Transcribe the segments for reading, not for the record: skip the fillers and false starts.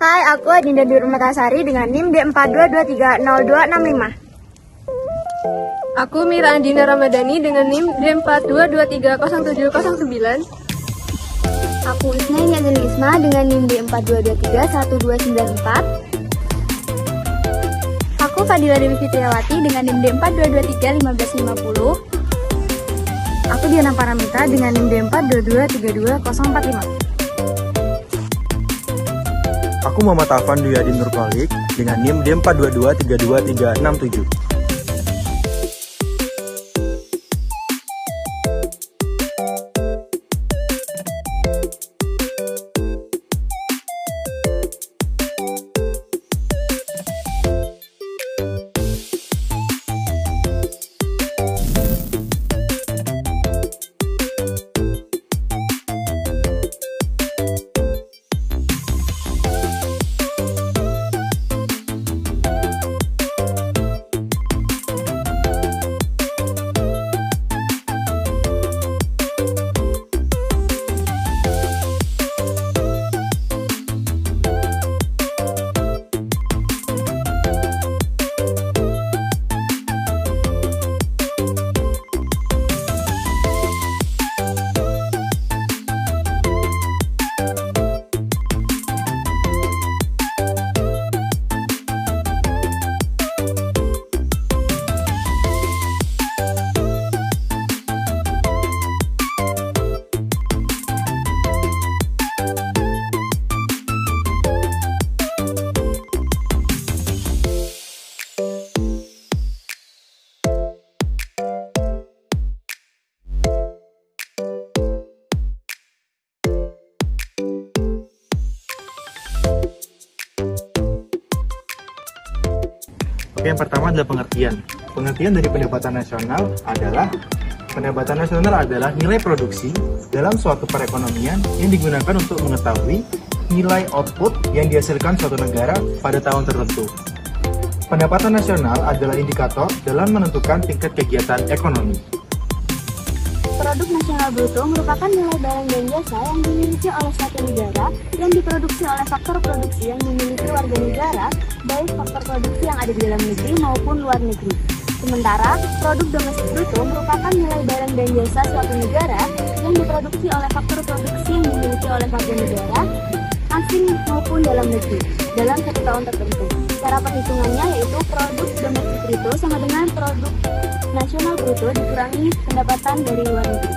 Hai, aku Adinda Dwi Rumetasari dengan NIM D42230265. Aku Mira Andina Ramadhani dengan NIM D42230709. Aku Isna Isma dengan NIM D42231294. Aku Fadila Dewi Fitriawati dengan NIM D42231550. Aku Diana Paramita dengan NIM D42232045. Aku Muhammad Afan Dwi Adi Nurkolik dengan NIM D42232367. Oke, yang pertama adalah pengertian. Pengertian dari pendapatan nasional adalah nilai produksi dalam suatu perekonomian yang digunakan untuk mengetahui nilai output yang dihasilkan suatu negara pada tahun tertentu. Pendapatan nasional adalah indikator dalam menentukan tingkat kegiatan ekonomi. Produk nasional bruto merupakan nilai barang dan jasa yang dimiliki oleh suatu negara yang diproduksi oleh faktor produksi yang dimiliki warga negara, baik faktor produksi yang ada di dalam negeri maupun luar negeri. Sementara, produk domestik bruto merupakan nilai barang dan jasa suatu negara yang diproduksi oleh faktor produksi yang dimiliki oleh warga negara, asing maupun dalam negeri, dalam satu tahun tertentu. Cara perhitungannya yaitu produk domestik bruto sama dengan produk nasional bruto dikurangi pendapatan dari luar negeri.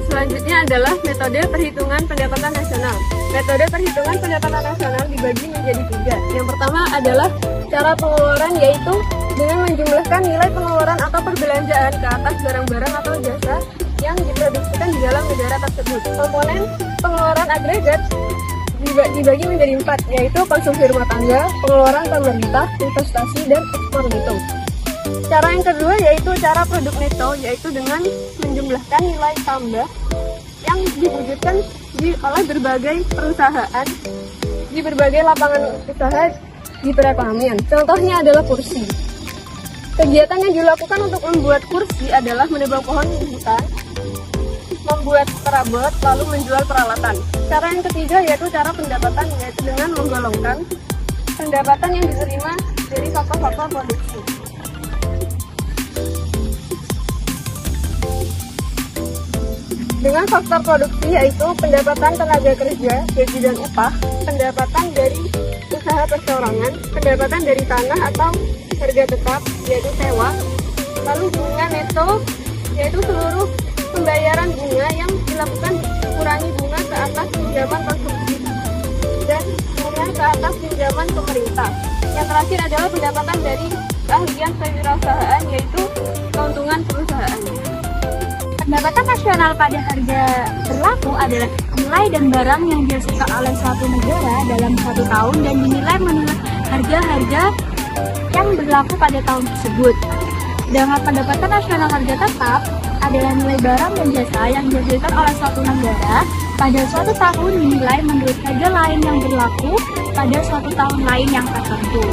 Selanjutnya adalah metode perhitungan pendapatan nasional. Metode perhitungan pendapatan nasional dibagi menjadi 3. Yang pertama adalah cara pengeluaran, yaitu dengan menjumlahkan nilai pengeluaran atau perbelanjaan ke atas barang-barang atau jasa yang diproduksikan di dalam negara tersebut. Komponen pengeluaran agregat dibagi menjadi 4, yaitu konsumsi rumah tangga, pengeluaran pemerintah, investasi, dan ekspor neto. Cara yang kedua yaitu cara produk neto, yaitu dengan menjumlahkan nilai tambah yang diwujudkan oleh berbagai perusahaan di berbagai lapangan usaha di perekonomian. Contohnya adalah kursi. Kegiatan yang dilakukan untuk membuat kursi adalah menebang pohon hutan, membuat perabot, lalu menjual peralatan. Cara yang ketiga yaitu cara pendapatan, yaitu dengan menggolongkan pendapatan yang diterima dari faktor-faktor produksi. Dengan faktor produksi yaitu pendapatan tenaga kerja, gaji dan upah, pendapatan dari usaha perseorangan, pendapatan dari tanah atau harga tetap, yaitu sewa, lalu bunga neto, yaitu seluruh pembayaran bunga yang dilakukan kurangi bunga ke atas pinjaman konsumsi dan bunga ke atas pinjaman pemerintah. Yang terakhir adalah pendapatan dari keahlian kewirausahaan, yaitu keuntungan perusahaan. Pendapatan nasional pada harga berlaku adalah nilai dan barang yang dihasilkan oleh suatu negara dalam satu tahun dan dinilai menurut harga-harga yang berlaku pada tahun tersebut. Sedangkan pendapatan nasional harga tetap adalah nilai barang dan jasa yang dihasilkan oleh suatu negara pada suatu tahun dinilai menurut harga lain yang berlaku pada suatu tahun lain yang tertentu.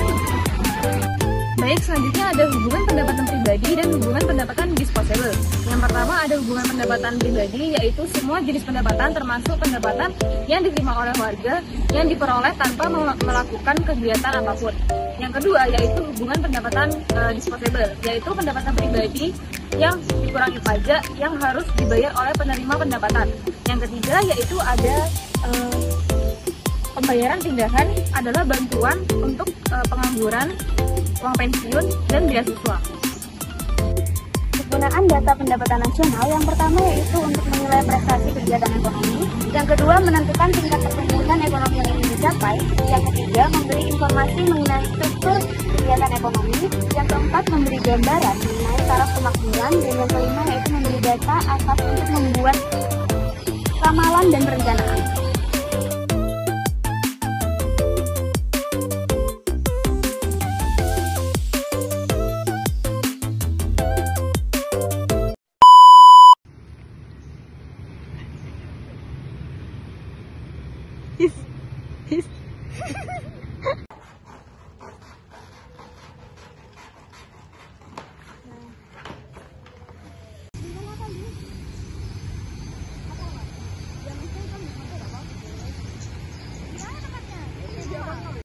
Baik, selanjutnya ada hubungan pendapatan pribadi dan hubungan pendapatan disposable. Yang pertama ada hubungan pendapatan pribadi, yaitu semua jenis pendapatan termasuk pendapatan yang diterima oleh warga yang diperoleh tanpa melakukan kegiatan apapun. Yang kedua yaitu hubungan pendapatan disposable, yaitu pendapatan pribadi yang dikurangi pajak yang harus dibayar oleh penerima pendapatan. Yang ketiga yaitu ada pembayaran tindakan adalah bantuan untuk pengangguran, uang pensiun, dan beasiswa. Penggunaan data pendapatan nasional yang pertama yaitu untuk menilai prestasi kegiatan ekonomi, yang kedua menentukan tingkat pertumbuhan ekonomi yang ingin dicapai, yang ketiga memberi informasi mengenai struktur kegiatan ekonomi, yang keempat memberi gambaran mengenai taraf pemakmuran, dan yang kelima yaitu memberi data asas untuk membuat ramalan dan perencanaan. His